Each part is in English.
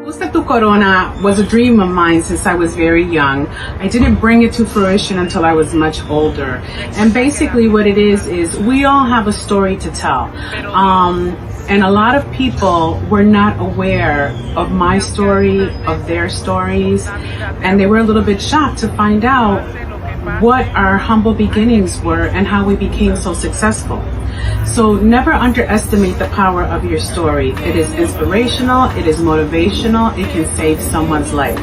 Ajusta Tu Corona was a dream of mine since I was very young. I didn't bring it to fruition until I was much older. And basically what it is we all have a story to tell. And a lot of people were not aware of my story, of their stories, and they were a little bit shocked to find out what our humble beginnings were and how we became so successful. So never underestimate the power of your story. It is inspirational, it is motivational, it can save someone's life.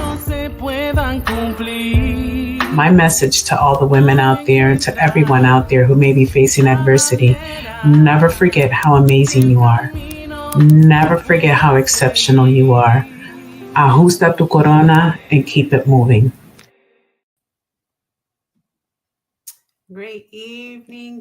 My message to all the women out there, to everyone out there who may be facing adversity, never forget how amazing you are. Never forget how exceptional you are. Ajusta tu corona and keep it moving. Great evening.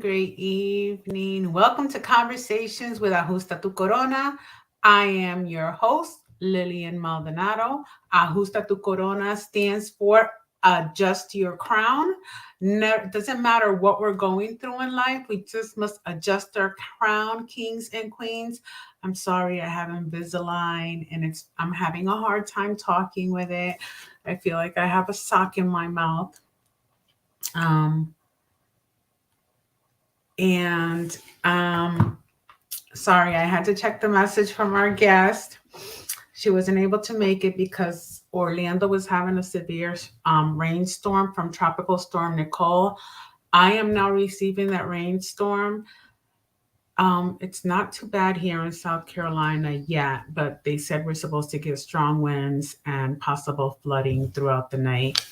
Welcome to Conversations with Ajusta Tu Corona. I am your host, Lillian Maldonado. Ajusta Tu Corona stands for Adjust Your Crown. Doesn't matter what we're going through in life, we just must adjust our crown, kings and queens. I'm sorry I have Invisalign and I'm having a hard time talking with it. I feel like I have a sock in my mouth. Sorry, I had to check the message from our guest. She wasn't able to make it because Orlando was having a severe rainstorm from Tropical Storm Nicole. I am now receiving that rainstorm. It's not too bad here in South Carolina yet, but they said we're supposed to get strong winds and possible flooding throughout the night.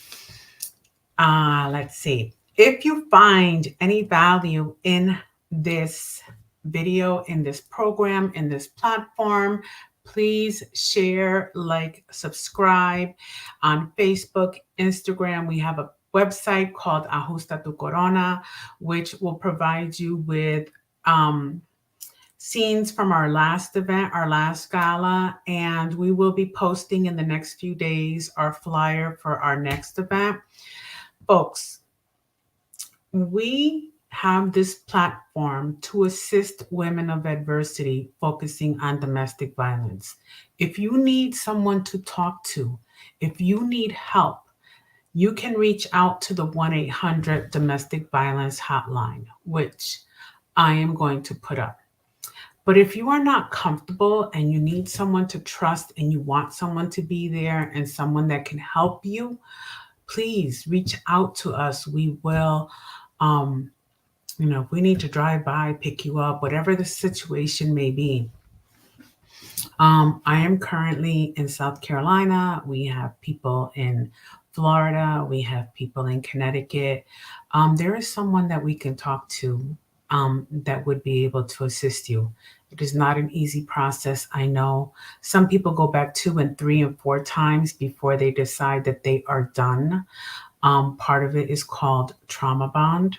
Let's see. If you find any value in this video, in this program, in this platform, please share, like, subscribe on Facebook, Instagram. We have a website called Ajusta Tu Corona, which will provide you with scenes from our last event, our last gala, and we will be posting in the next few days our flyer for our next event. Folks, we have this platform to assist women of adversity focusing on domestic violence. If you need someone to talk to, if you need help, you can reach out to the 1-800 domestic violence hotline, which I am going to put up. But if you are not comfortable and you need someone to trust and you want someone to be there and someone that can help you, please reach out to us. We will, if we need to drive by, pick you up, whatever the situation may be. I am currently in South Carolina. We have people in Florida. We have people in Connecticut. There is someone that we can talk to that would be able to assist you. It is not an easy process. I know some people go back 2 and 3 and 4 times before they decide that they are done. Part of it is called trauma bond.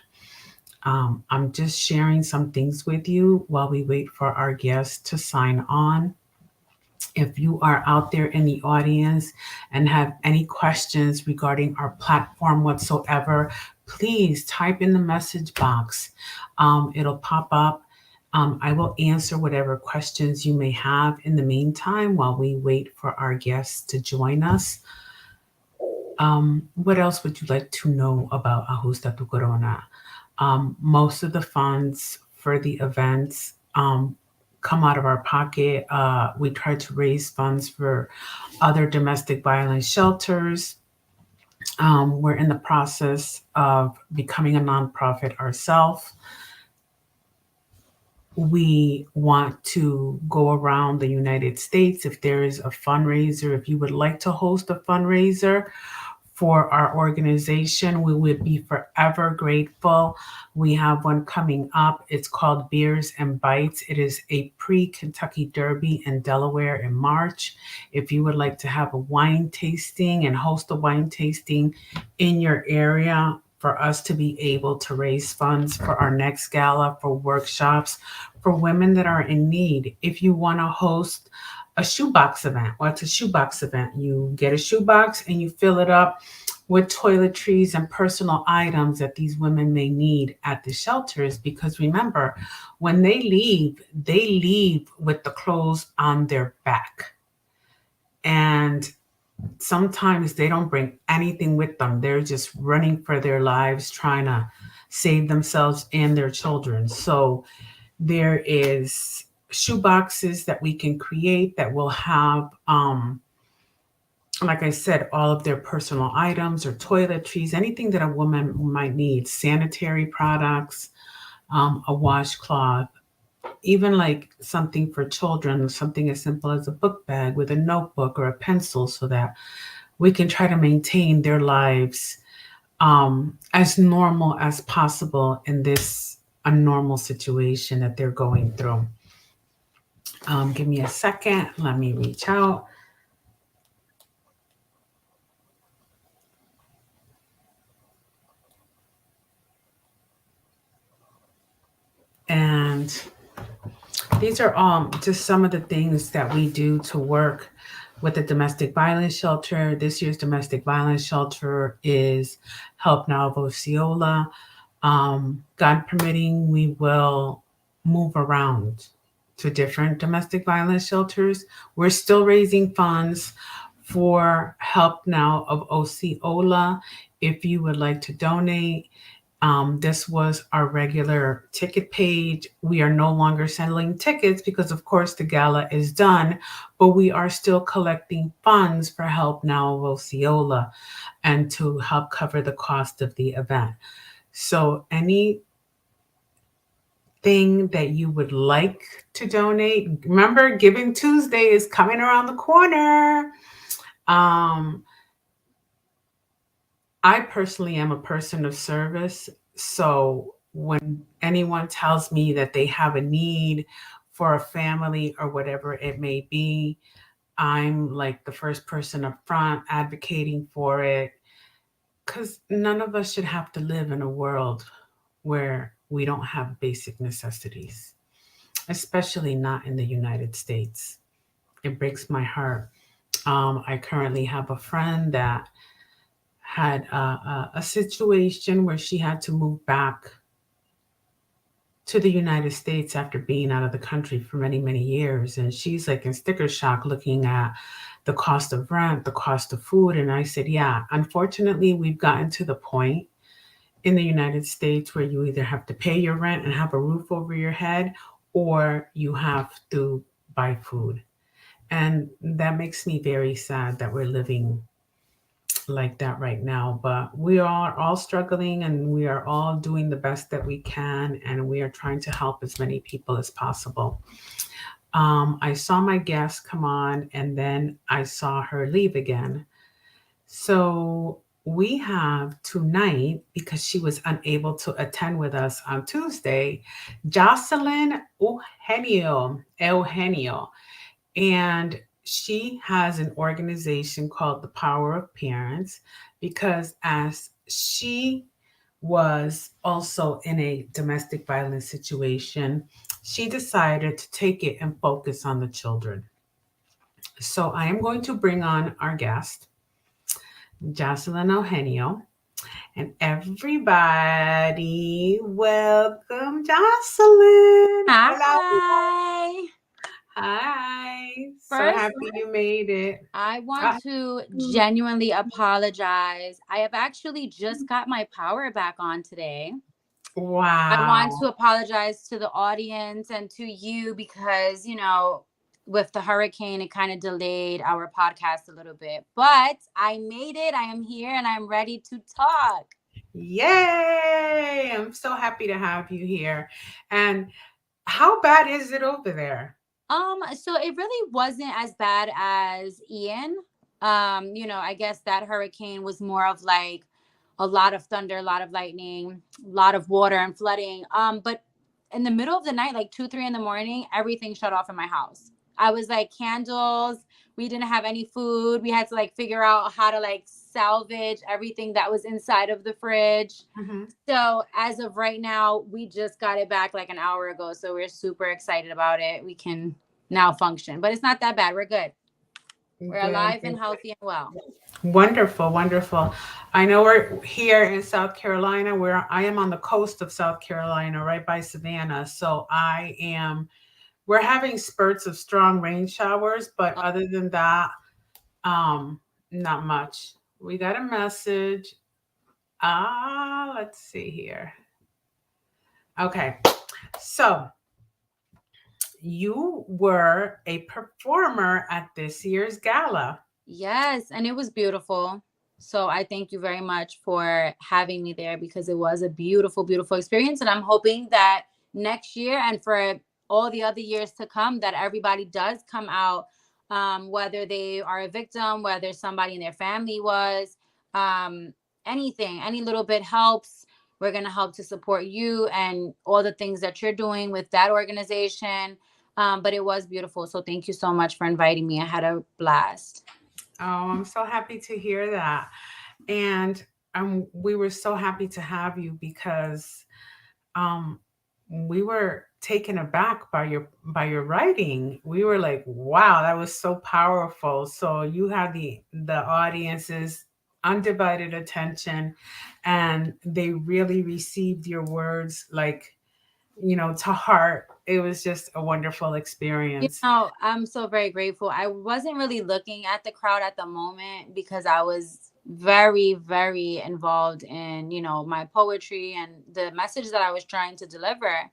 I'm just sharing some things with you while we wait for our guests to sign on. If you are out there in the audience and have any questions regarding our platform whatsoever, please type in the message box. It'll pop up. I will answer whatever questions you may have in the meantime while we wait for our guests to join us. What else would you like to know about Ajusta Tu Corona? Most of the funds for the events come out of our pocket. We try to raise funds for other domestic violence shelters. We're in the process of becoming a nonprofit ourselves. We want to go around the United States. If there is a fundraiser, if you would like to host a fundraiser for our organization, we would be forever grateful. We have one coming up. It's called Beers and Bites. It is a pre-Kentucky Derby in Delaware in March. If you would like to have a wine tasting and host a wine tasting in your area for us to be able to raise funds for our next gala, for workshops, for women that are in need. If you want to host a shoebox event, what's a shoebox event? You get a shoebox and you fill it up with toiletries and personal items that these women may need at the shelters. Because remember, when they leave with the clothes on their back. And sometimes they don't bring anything with them. They're just running for their lives, trying to save themselves and their children. So there is shoe boxes that we can create that will have, like I said, all of their personal items or toiletries, anything that a woman might need, sanitary products, a washcloth, even like something for children, something as simple as a book bag with a notebook or a pencil, so that we can try to maintain their lives as normal as possible in this a normal situation that they're going through. Give me a second. Let me reach out. And these are just some of the things that we do to work with the domestic violence shelter. This year's domestic violence shelter is Help Now of Osceola. God permitting, we will move around to different domestic violence shelters. We're still raising funds for Help Now of Osceola. If you would like to donate, this was our regular ticket page. We are no longer selling tickets because, of course, the gala is done, but we are still collecting funds for Help Now of Osceola and to help cover the cost of the event. So, anything that you would like to donate, remember, Giving Tuesday is coming around the corner. Um, I personally am a person of service. So when anyone tells me that they have a need for a family or whatever it may be, I'm like the first person up front advocating for it, because none of us should have to live in a world where we don't have basic necessities, especially not in the United States. It breaks my heart. I currently have a friend that had a situation where she had to move back to the United States after being out of the country for many, many years. And she's like in sticker shock looking at the cost of rent, the cost of food. And I said, yeah, unfortunately, we've gotten to the point in the United States where you either have to pay your rent and have a roof over your head, or you have to buy food. And that makes me very sad that we're living like that right now. But we are all struggling and we are all doing the best that we can, and we are trying to help as many people as possible. I saw my guest come on and then I saw her leave again. So we have tonight, because she was unable to attend with us on Tuesday, Jocelyn Eugenio. And she has an organization called the Power of Parents, because as she was also in a domestic violence situation, she decided to take it and focus on the children. So I am going to bring on our guest, Jocelyn Eugenio. And everybody, welcome Jocelyn. Hello. Hi. Hi. So First, happy you made it. I want Ah, to mm, genuinely apologize. I have actually just got my power back on today. I want wow. to apologize to the audience and to you because, with the hurricane, it kind of delayed our podcast a little bit. But I made it. I am here and I'm ready to talk. Yay. I'm so happy to have you here. And how bad is it over there? So it really wasn't as bad as Ian. I guess that hurricane was more of like a lot of thunder, a lot of lightning, a lot of water and flooding. But in the middle of the night, like 2, 3 in the morning, everything shut off in my house. I was like candles. We didn't have any food. We had to like figure out how to like salvage everything that was inside of the fridge. Mhm. So as of right now, we just got it back like an hour ago. So we're super excited about it. We can now function, but it's not that bad. We're good. We're Good, alive good. and healthy and well. Wonderful, wonderful. I know we're here in South Carolina, where I am on the coast of South Carolina, right by Savannah. So we're having spurts of strong rain showers, but Oh, other than that, Um, Not much. We got a message. Let's see here. Okay. So you were a performer at this year's gala. Yes, and it was beautiful. So I thank you very much for having me there because it was a beautiful, beautiful experience. And I'm hoping that next year and for all the other years to come, that everybody does come out, whether they are a victim, whether somebody in their family was, um, anything, any little bit helps. We're going to help to support you and all the things that you're doing with that organization. But it was beautiful. So thank you so much for inviting me. I had a blast. Oh, I'm so happy to hear that. And we were so happy to have you because um, we were taken aback by your writing. We were like, "Wow, that was so powerful!" So you had the audience's undivided attention, and they really received your words like to heart. It was just a wonderful experience. I'm so very grateful. I wasn't really looking at the crowd at the moment because I was very, very involved in, my poetry and the message that I was trying to deliver.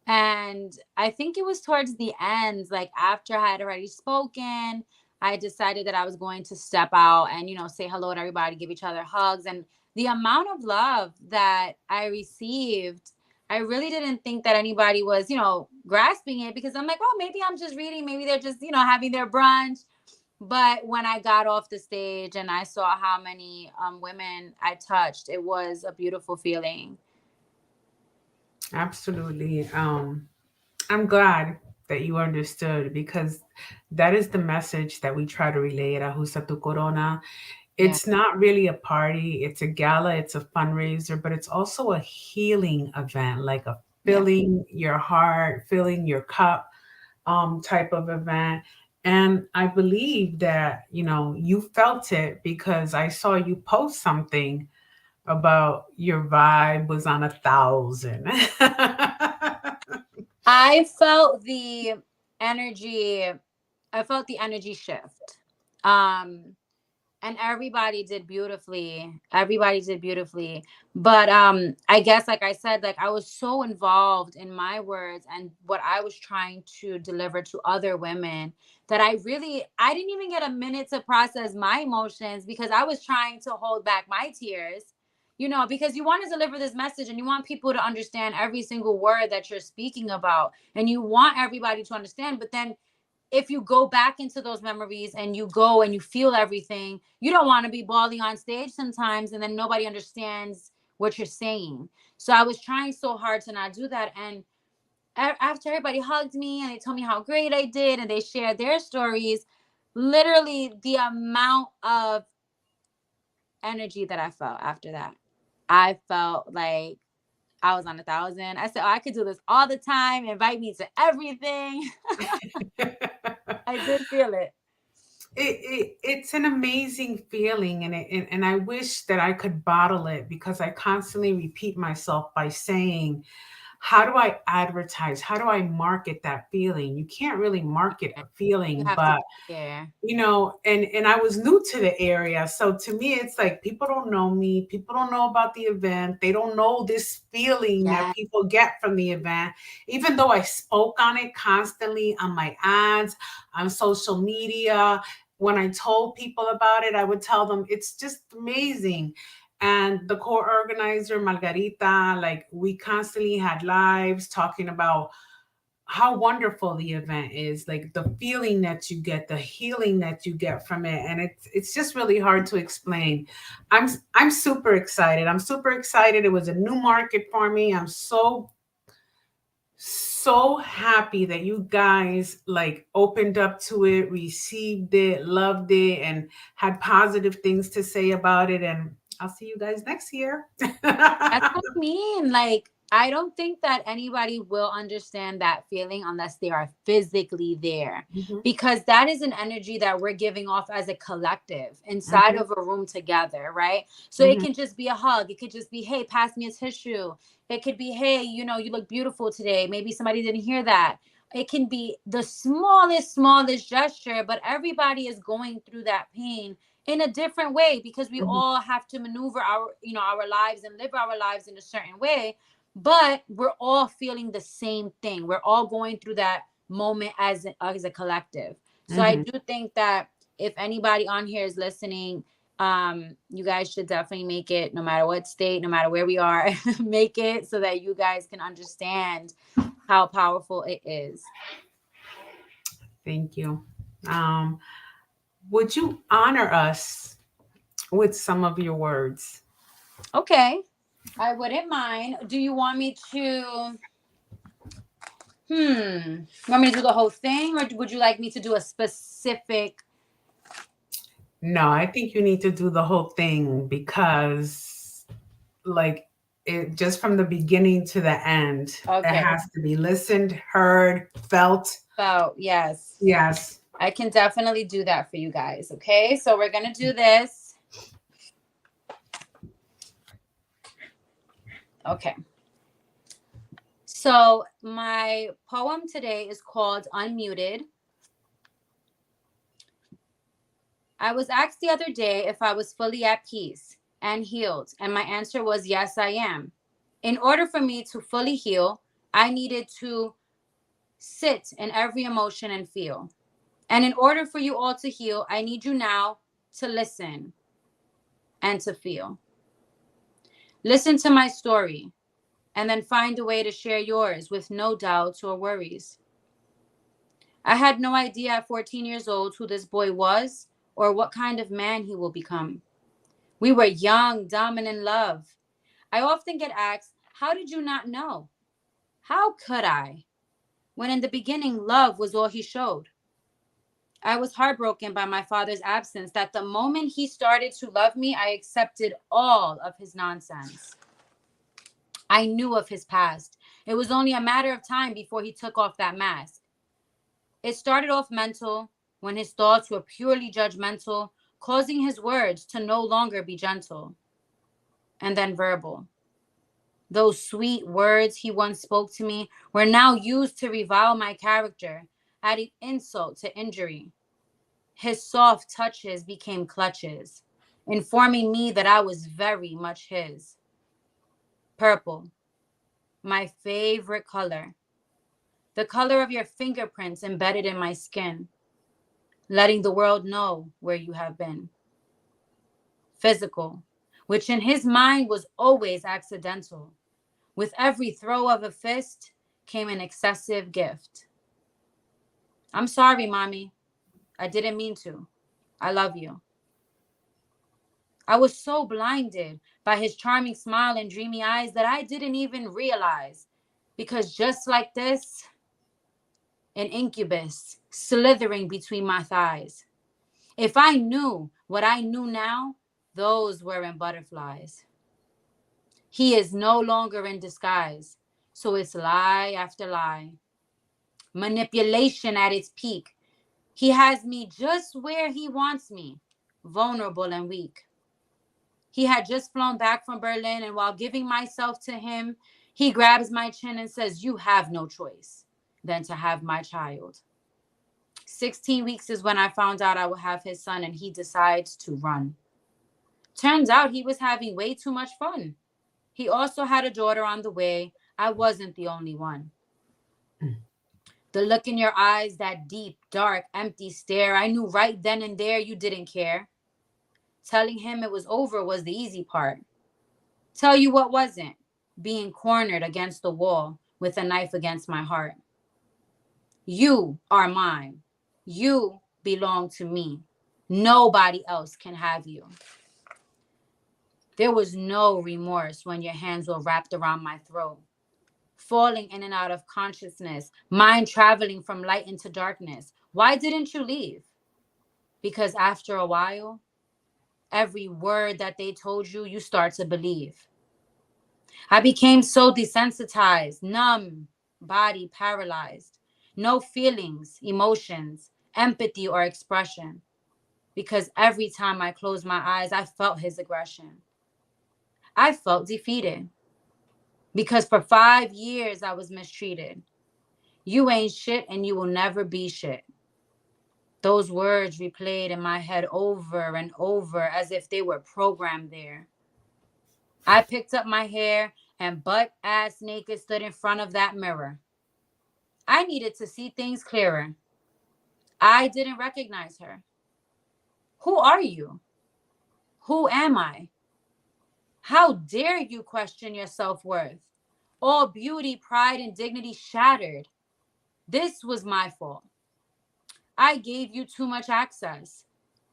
And I think it was towards the end, like after I had already spoken, I decided that I was going to step out and, say hello to everybody, give each other hugs. And the amount of love that I received, I really didn't think that anybody was, grasping it because I'm like, oh, maybe I'm just reading. Maybe they're just, having their brunch. But when I got off the stage and I saw how many women I touched, it was a beautiful feeling. Absolutely. I'm glad that you understood because that is the message that we try to relay at Ajusta Tu Corona. Yeah. It's not really a party, it's a gala, it's a fundraiser, but it's also a healing event, like a Yeah. filling your heart, filling your cup type of event. And I believe that, you felt it because I saw you post something about your vibe was on 1,000. I felt the energy. I felt the energy shift. Um, and everybody did beautifully. Everybody did beautifully. But I guess like I said, like I was so involved in my words and what I was trying to deliver to other women that I didn't even get a minute to process my emotions because I was trying to hold back my tears. Because you want to deliver this message and you want people to understand every single word that you're speaking about and you want everybody to understand, but then if you go back into those memories and you go and you feel everything, you don't want to be bawling on stage sometimes and then nobody understands what you're saying. So I was trying so hard to not do that. And after everybody hugged me and they told me how great I did and they shared their stories, literally the amount of energy that I felt after that, I felt like I was on 1,000. I said, oh, I could do this all the time. Invite me to everything. I did feel it. It's an amazing feeling, and I wish that I could bottle it because I constantly repeat myself by saying, how do I advertise? How do I market that feeling? You can't really market a You feeling, have to but be there. and I was new to the area. So to me, it's like people don't know me. People don't know about the event. They don't know this feeling that Yeah. people get from the event. Even though I spoke on it constantly on my ads, on social media, when I told people about it, I would tell them it's just amazing. And the co-organizer, Margarita, like we constantly had lives talking about how wonderful the event is, like the feeling that you get, the healing that you get from it, and it's just really hard to explain. I'm super excited. I'm super excited. It was a new market for me. I'm so happy that you guys like opened up to it, received it, loved it, and had positive things to say about it. And I'll see you guys next year. That's what I mean. Like, I don't think that anybody will understand that feeling unless they are physically there. Mhm, Because that is an energy that we're giving off as a collective inside mhm, of a room together, right? So it mhm. can just be a hug. It could just be, hey, pass me a tissue. It could be, hey, you look beautiful today. Maybe somebody didn't hear that. It can be the smallest gesture, but everybody is going through that pain in a different way, because we Mhm. all have to maneuver our lives and live our lives in a certain way, but we're all feeling the same thing. We're all going through that moment as a collective. So I Mhm. do think that if anybody on here is listening, you guys should definitely make it, no matter what state, no matter where we are. Make it so that you guys can understand how powerful it is. Thank you. Um, would you honor us with some of your words? Okay, I wouldn't mind. Do you want me to? You want me to do the whole thing, or would you like me to do a specific? No, I think you need to do the whole thing because, like, it just from the beginning to the end, it Okay. has to be listened, heard, felt. So yes, Yes. I can definitely do that for you guys. Okay, so we're gonna do this. Okay. So my poem today is called Unmuted. I was asked the other day if I was fully at peace and healed, and my answer was yes, I am. In order for me to fully heal, I needed to sit in every emotion and feel. And in order for you all to heal, I need you now to listen and to feel. Listen to my story and then find a way to share yours with no doubts or worries. I had no idea at 14 years old who this boy was or what kind of man he will become. We were young, dumb, and in love. I often get asked, how did you not know? How could I? When in the beginning, love was all he showed. I was heartbroken by my father's absence, that the moment he started to love me, I accepted all of his nonsense. I knew of his past. It was only a matter of time before he took off that mask. It started off mental, when his thoughts were purely judgmental, causing his words to no longer be gentle, and then verbal. Those sweet words he once spoke to me were now used to revile my character, adding insult to injury. His soft touches became clutches, informing me that I was very much his. Purple, my favorite color, the color of your fingerprints embedded in my skin, letting the world know where you have been. Physical, which in his mind was always accidental. With every throw of a fist came an excessive gift. I'm sorry, mommy. I didn't mean to. I love you. I was so blinded by his charming smile and dreamy eyes that I didn't even realize. Because just like this, an incubus slithering between my thighs. If I knew what I knew now, those weren't butterflies. He is no longer in disguise. So it's lie after lie. Manipulation at its peak. He has me just where he wants me, vulnerable and weak. He had just flown back from Berlin, and while giving myself to him, he grabs my chin and says, you have no choice than to have my child. 16 weeks is when I found out I would have his son, and he decides to run. Turns out he was having way too much fun. He also had a daughter on the way. I wasn't the only one. The look in your eyes, that deep, dark, empty stare, I knew right then and there you didn't care. Telling him it was over was the easy part. Tell you what wasn't, being cornered against the wall with a knife against my heart. You are mine. You belong to me. Nobody else can have you. There was no remorse when your hands were wrapped around my throat, falling in and out of consciousness, mind traveling from light into darkness. Why didn't you leave? Because after a while, every word that they told you, you start to believe. I became so desensitized, numb, body paralyzed. No feelings, emotions, empathy, or expression. Because every time I closed my eyes, I felt his aggression. I felt defeated. Because for 5 years I was mistreated. You ain't shit and you will never be shit. Those words replayed in my head over and over as if they were programmed there. I picked up my hair and butt ass naked stood in front of that mirror. I needed to see things clearer. I didn't recognize her. Who are you? Who am I? How dare you question your self worth? All beauty, pride, and dignity shattered. This was my fault. I gave you too much access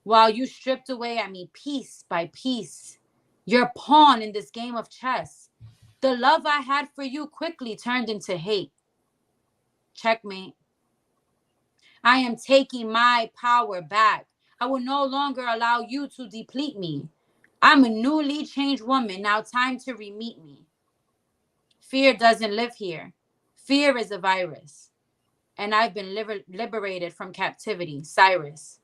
while you stripped away at me piece by piece. You're a pawn in this game of chess. The love I had for you quickly turned into hate. Checkmate. I am taking my power back. I will no longer allow you to deplete me. I'm a newly changed woman. Now time to re-meet me. Fear doesn't live here. Fear is a virus. And I've been liberated from captivity. Cyrus.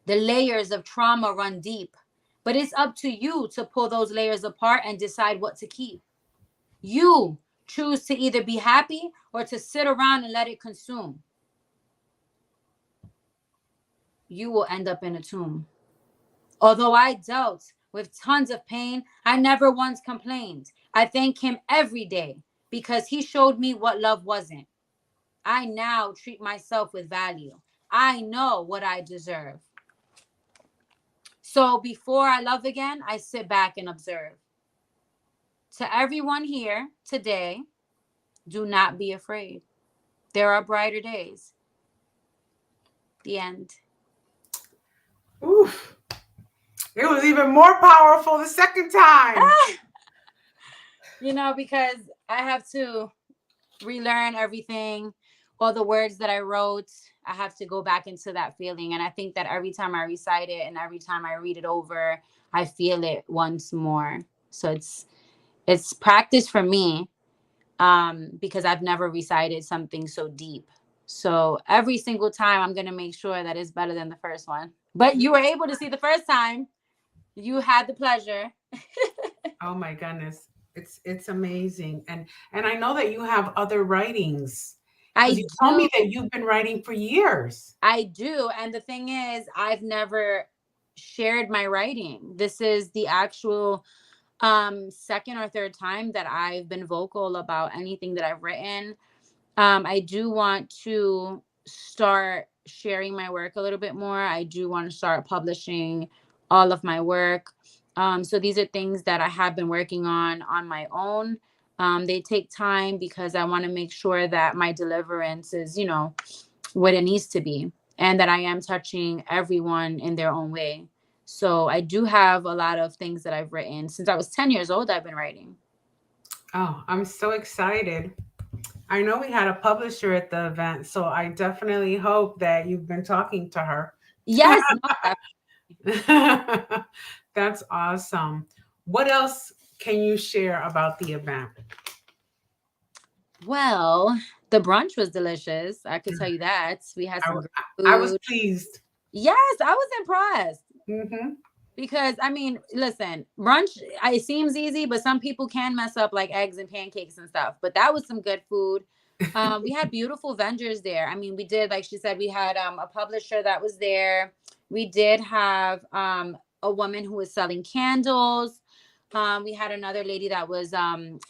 The layers of trauma run deep, but it's up to you to pull those layers apart and decide what to keep. You choose to either be happy or to sit around and let it consume. You will end up in a tomb. Although I dealt with tons of pain, I never once complained. I thank him every day because he showed me what love wasn't. I now treat myself with value. I know what I deserve. So before I love again, I sit back and observe. To everyone here today, do not be afraid. There are brighter days. The end. Oof. It was even more powerful the second time. You know, because I have to relearn everything, all the words that I wrote. I have to go back into that feeling. And I think that every time I recite it and every time I read it over, I feel it once more. So it's practice for me, because I've never recited something so deep. So every single time I'm going to make sure that it's better than the first one. But you were able to see the first time. You had the pleasure. Oh my goodness. It's amazing. And I know that you have other writings because I you told do. me that you've been writing for years. I do. And the thing is, I've never shared my writing. This is the actual second or third time that I've been vocal about anything that I've written. I do want to start sharing my work a little bit more. I do want to start publishing all of my work. So these are things that I have been working on my own. They take time because I want to make sure that my deliverance is, what it needs to be, and that I am touching everyone in their own way. So I do have a lot of things that I've written since I was 10 years old. I've been writing. Oh, I'm so excited. I know we had a publisher at the event, so I definitely hope that you've been talking to her. Yes, no, That's awesome. What else can you share about the event? well, the brunch was delicious. I could tell you that. We had I, some w- great I was food. pleased. Yes, I was impressed Hmm. because I mean, listen, brunch, it seems easy, but some people can mess up like eggs and pancakes and stuff. But that was some good food. We had beautiful vendors there. I mean, we did, like she said, we had a publisher that was there. We did have a woman who was selling candles. We had another lady that was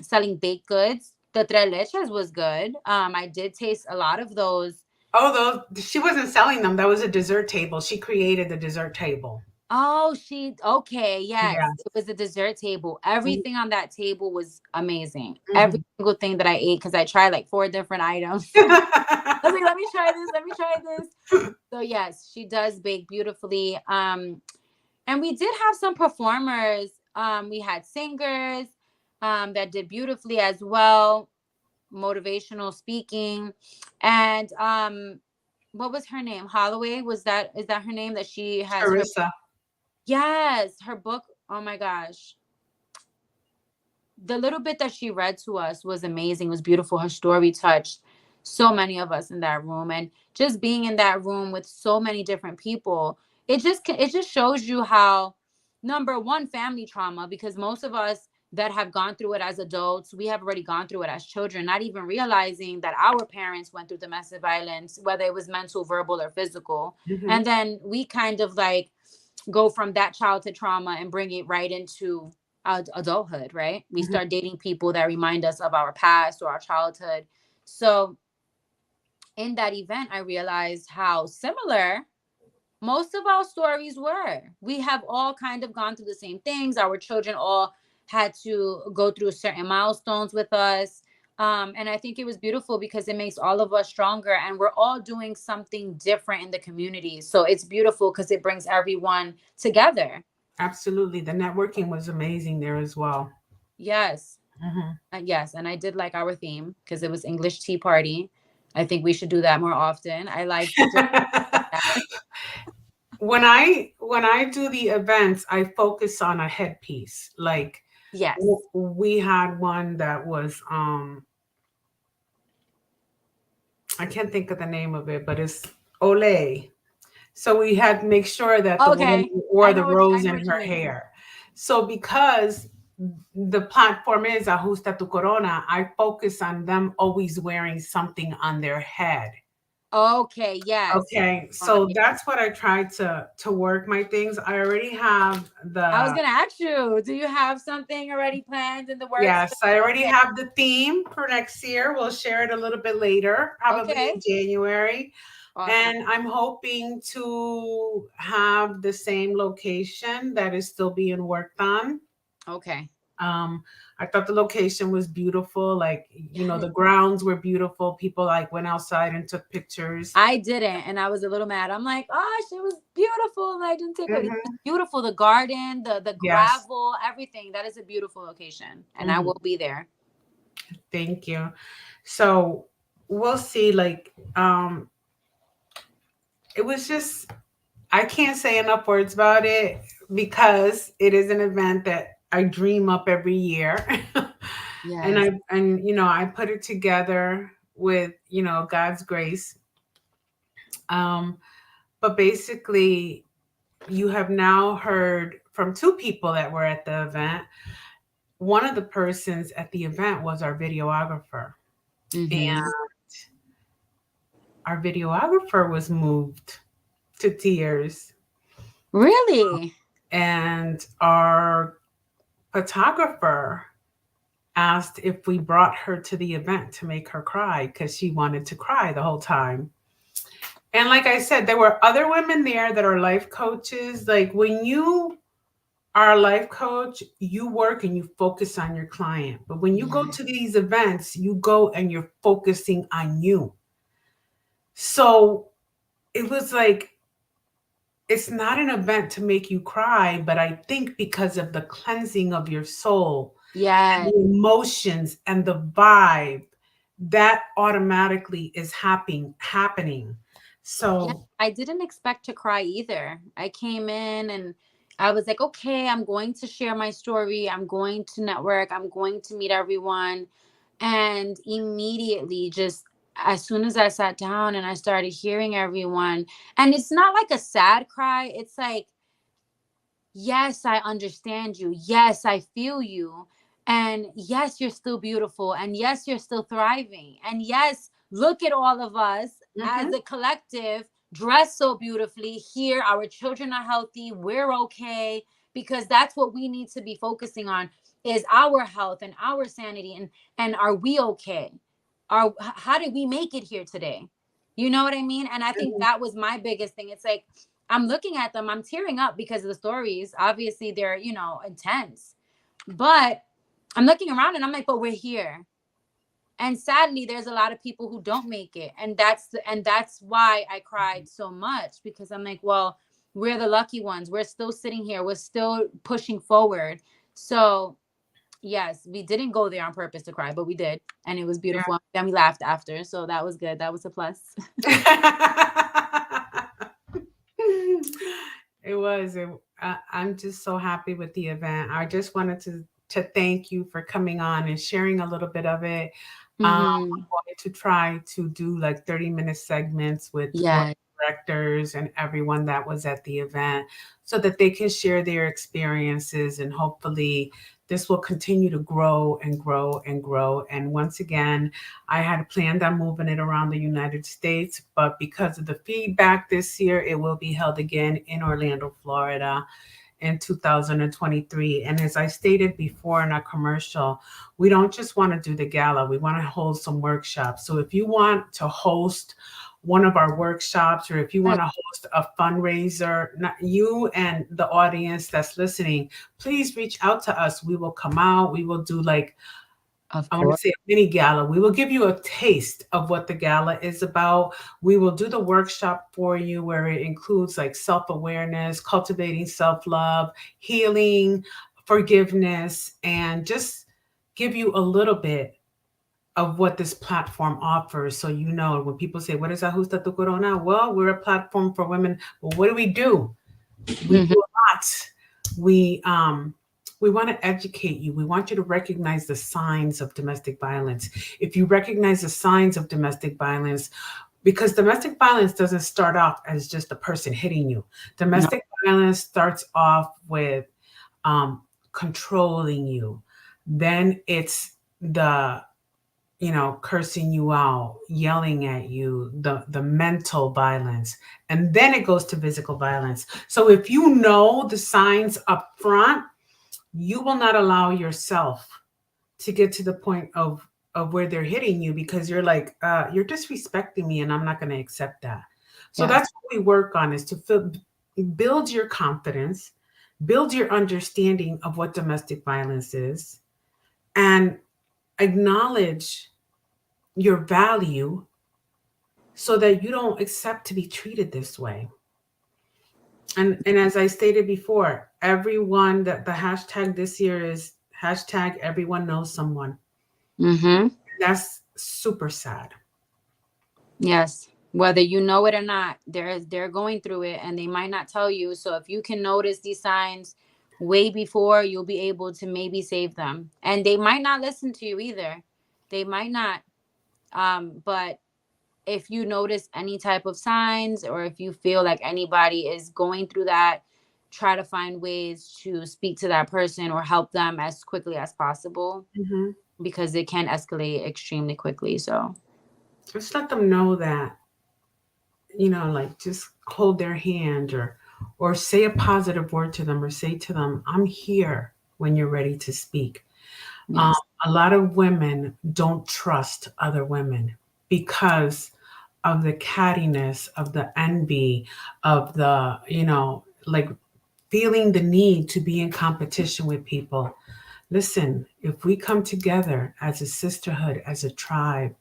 selling baked goods. The tres leches was good. I did taste a lot of those. Oh, those she wasn't selling them. That was a dessert table. She created the dessert table. Oh, okay, yes. Yes. It was a dessert table. Everything on that table was amazing. Every Mhm. single thing that I ate, because I tried like 4 different items. I was like, let me try this, let me try this. So yes, she does bake beautifully. And we did have some performers. We had singers that did beautifully as well, motivational speaking. And what was her name? Holloway, is that her name that she has her Charissa. yes, her book. Oh my gosh. The little bit that she read to us was amazing, was beautiful. Her story touched so many of us in that room. And just being in that room with so many different people, it just shows you how, number one, family trauma, because most of us that have gone through it as adults. We have already gone through it as children, not even realizing that our parents went through domestic violence, whether it was mental, verbal, or physical. Mm-hmm. And then we kind of like go from that childhood trauma and bring it right into adulthood, right? We Mm-hmm. start dating people that remind us of our past or our childhood. So in that event, I realized how similar most of our stories were. We have all kind of gone through the same things. Our children all had to go through certain milestones with us. And I think it was beautiful because it makes all of us stronger and we're all doing something different in the community. So it's beautiful because it brings everyone together. Absolutely. The networking was amazing there as well. Yes. Mm-hmm. Yes. And I did like our theme because it was English Tea Party. I think we should do that more often. I like doing like that. When I do the events, I focus on a headpiece. Like Yes. we had one that was I can't think of the name of it, but it's Olay. So we had to make sure that the woman Okay. wore the I rose know in what you her mean. hair. So because the platform is Ajusta Tu Corona, I focus on them always wearing something on their head. Okay, yes. Okay, so that's what I try to work my things. I already have I was the gonna ask you, do you have something already planned in the works? yes, I already Okay, have the theme for next year. We'll share it a little bit later, probably in okay, January. awesome. And I'm hoping to have the same location that is still being worked on. Okay. Um, I thought the location was beautiful. Like, the grounds were beautiful. People like went outside and took pictures. I didn't, and I was a little mad. I'm like, oh, she was beautiful, and I didn't take her. It was Hmm. beautiful. The garden, the Yes. gravel, everything. That is a beautiful location, and I Hmm. will be there. Thank you. So we'll see. Like, it was just I can't say enough words about it because it is an event that I dream up every year. and Yes. I put it together with, God's grace. Um but basically you have now heard from two people that were at the event. One of the persons at the event was our videographer. And Mm-hmm. our videographer was moved to tears. Really? And our photographer asked if we brought her to the event to make her cry because she wanted to cry the whole time. And like I said, there were other women there that are life coaches. Like when you are a life coach, you work and you focus on your client. But when you go Yeah. to these events, you go and you're focusing on you. So it was like, it's not an event to make you cry, but I think because of the cleansing of your soul and Yes. the emotions and the vibe, that automatically is happening. Yeah, So I didn't expect to cry either. I came in and I was like, okay, I'm going to share my story. I'm going to network. I'm going to meet everyone. And immediately, just as soon as I sat down and I started hearing everyone, and it's not like a sad cry, it's like, yes, I understand you. Yes, I feel you. And yes, you're still beautiful. And yes, you're still thriving. And yes, look at all of us as mhm, a collective dressed so beautifully here. Our children are healthy. We're okay because that's what we need to be focusing on is our health and our sanity and are we okay? How did we make it here today? You know what I mean? And I think mhm, that was my biggest thing. It's like I'm looking at them, I'm tearing up because of the stories. Obviously, they're, intense. But I'm looking around and I'm like, but we're here. And sadly, there's a lot of people who don't make it. And that's why I cried so much because I'm like, well, we're the lucky ones. We're still sitting here. We're still pushing forward. So yes, we didn't go there on purpose to cry, but we did. And it was beautiful. Then we laughed after. So that was good. That was a plus. yeah. It was. I'm just so happy with the event. I just wanted to thank you for coming on and sharing a little bit of it. I'm Hmm. going to try to do like 30-minute segments with board Yeah. directors and everyone that was at the event so that they can share their experiences and hopefully this will continue to grow and grow and grow. And once again, I had planned on moving it around the United States, but because of the feedback this year, it will be held again in Orlando, Florida in 2023. And as I stated before in our commercial, we don't just want to do the gala, we want to hold some workshops. So if you want to host one of our workshops, or if you want to host a fundraiser, not you and the audience that's listening, please reach out to us. We will come out. We will do like, Of I want to course. say a mini gala. We will give you a taste of what the gala is about. We will do the workshop for you where it includes like self-awareness, cultivating self-love, healing, forgiveness, and just give you a little bit of what this platform offers. So, you know, when people say, what is Ajusta Tu Corona? Well, we're a platform for women. Well, what do? We Mhm. do a lot. We um we want to educate you. We want you to recognize the signs of domestic violence. If you recognize the signs of domestic violence, because domestic violence doesn't start off as just a person hitting you. No. Domestic violence starts off with um, controlling you. Then it's the, you know, cursing you out, yelling at you, the mental violence, and then it goes to physical violence. So if you know the signs up front, you will not allow yourself to get to the point of where they're hitting you, because you're like, you're disrespecting me and I'm not going to accept that. So Yes. that's what we work on, is to build your confidence, build your understanding of what domestic violence is, and acknowledge your value so that you don't accept to be treated this way. And as I stated before, everyone, that the hashtag this year is hashtag everyone knows someone. Mm-hmm. That's super sad. Yes. Whether you know it or not, they're going through it and they might not tell you. So if you can notice these signs way before, you'll be able to maybe save them. And they might not listen to you either. They might not. But if you notice any type of signs, or if you feel like anybody is going through that, try to find ways to speak to that person or help them as quickly as possible, Hmm. because it can escalate extremely quickly. So, Just let them know that, you know, like just hold their hand, or say a positive word to them, or say to them, I'm here when you're ready to speak. Um, yes. a lot of women don't trust other women because of the cattiness, of the envy, of the, you know, like feeling the need to be in competition with people. Listen, if we come together as a sisterhood, as a tribe,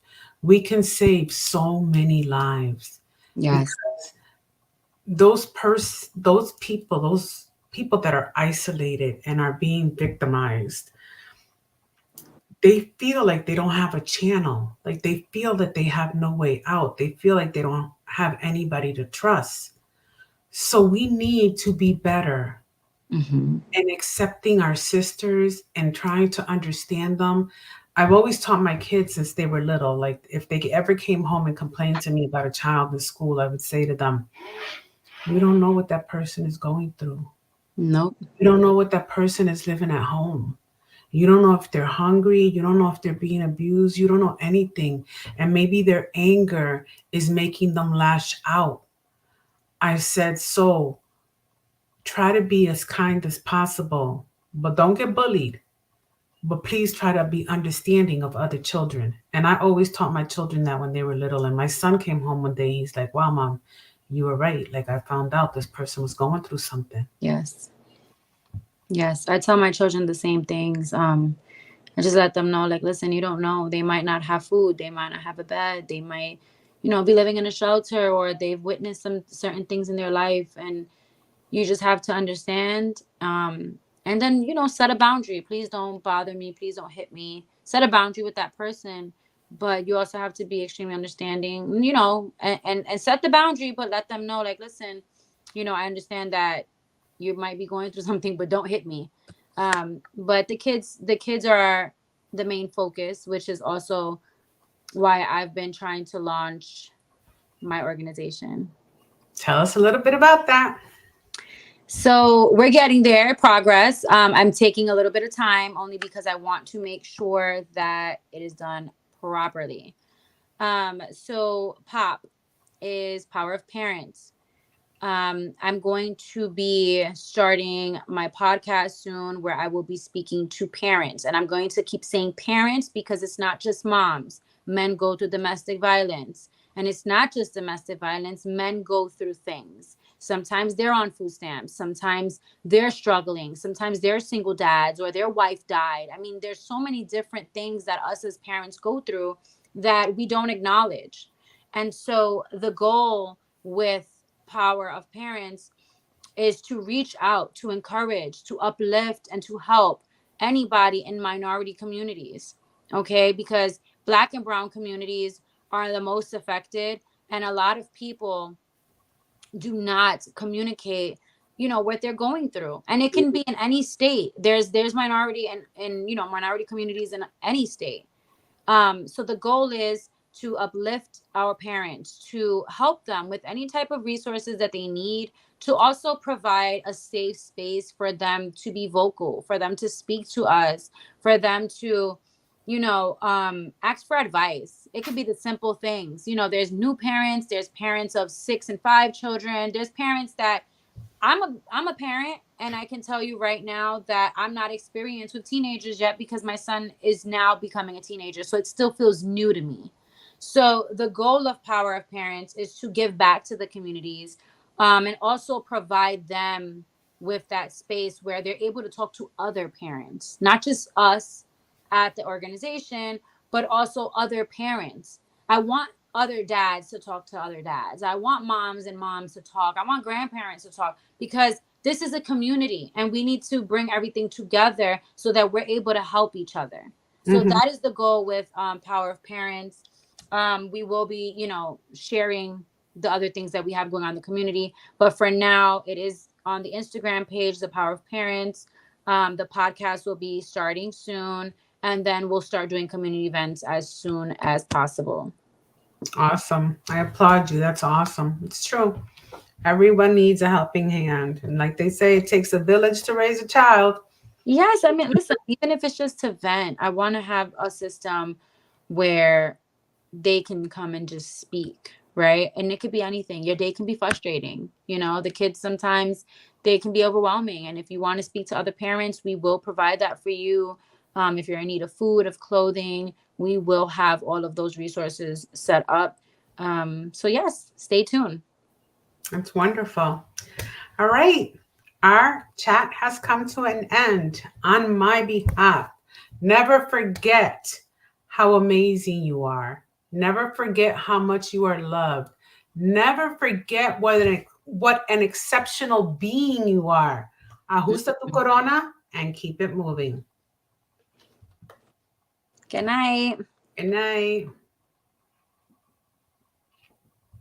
we can save so many lives. Yes. Because those people that are isolated and are being victimized, they feel like they don't have a channel. Like they feel that they have no way out. They feel like they don't have anybody to trust. So we need to be better Mm-hmm. in accepting our sisters and trying to understand them. I've always taught my kids since they were little, like if they ever came home and complained to me about a child in school, I would say to them, you don't know what that person is going through. Nope. You don't know what that person is living at home. You don't know if they're hungry. You don't know if they're being abused. You don't know anything. And maybe their anger is making them lash out. I said, so try to be as kind as possible, but don't get bullied. But please try to be understanding of other children. And I always taught my children that when they were little. And my son came home one day, he's like, wow, mom, you were right. Like I found out this person was going through something. Yes. Yes. I tell my children the same things. I just let them know, like, listen, you don't know. They might not have food. They might not have a bed. They might, be living in a shelter, or they've witnessed some certain things in their life. And you just have to understand. And then, set a boundary. Please don't bother me. Please don't hit me. Set a boundary with that person. But you also have to be extremely understanding, and set the boundary, but let them know, like, listen, I understand that you might be going through something, but don't hit me. But the kids are the main focus, which is also why I've been trying to launch my organization. Tell us a little bit about that. So we're getting there, progress. I'm taking a little bit of time only because I want to make sure that it is done properly. So POP is Power of Parents. I'm going to be starting my podcast soon where I will be speaking to parents. And I'm going to keep saying parents because it's not just moms. Men go through domestic violence. And it's not just domestic violence. Men go through things. Sometimes they're on food stamps. Sometimes they're struggling. Sometimes they're single dads or their wife died. I mean, there's so many different things that us as parents go through that we don't acknowledge. And so the goal with Power of Parents is to reach out, to encourage, to uplift, and to help anybody in minority communities. Okay, because Black and Brown communities are the most affected, and a lot of people do not communicate, what they're going through. And it can be in any state. There's minority and minority communities in any state. So the goal is to uplift our parents, to help them with any type of resources that they need, to also provide a safe space for them to be vocal, for them to speak to us, for them to, ask for advice. It could be the simple things. There's new parents, there's parents of 6 and 5 children, there's parents that I'm a parent, and I can tell you right now that I'm not experienced with teenagers yet because my son is now becoming a teenager. So it still feels new to me. So the goal of Power of Parents is to give back to the communities, and also provide them with that space where they're able to talk to other parents, not just us at the organization, but also other parents. I want other dads to talk to other dads. I want moms and moms to talk. I want grandparents to talk because this is a community and we need to bring everything together so that we're able to help each other. So Mm-hmm. that is the goal with Power of Parents. We will be, sharing the other things that we have going on in the community. But for now, it is on the Instagram page, The Power of Parents. The podcast will be starting soon. And then we'll start doing community events as soon as possible. Awesome. I applaud you. That's awesome. It's true. Everyone needs a helping hand. And like they say, it takes a village to raise a child. Yes, I mean, listen, even if it's just to vent, I want to have a system where they can come and just speak, right? And it could be anything. Your day can be frustrating. The kids sometimes they can be overwhelming. And if you want to speak to other parents, we will provide that for you. If you're in need of food, of clothing, we will have all of those resources set up. So yes, stay tuned. That's wonderful. All right. Our chat has come to an end. On my behalf, never forget how amazing you are. Never forget how much you are loved. Never forget what an exceptional being you are. Ajusta tu corona and keep it moving. Good night. Good night.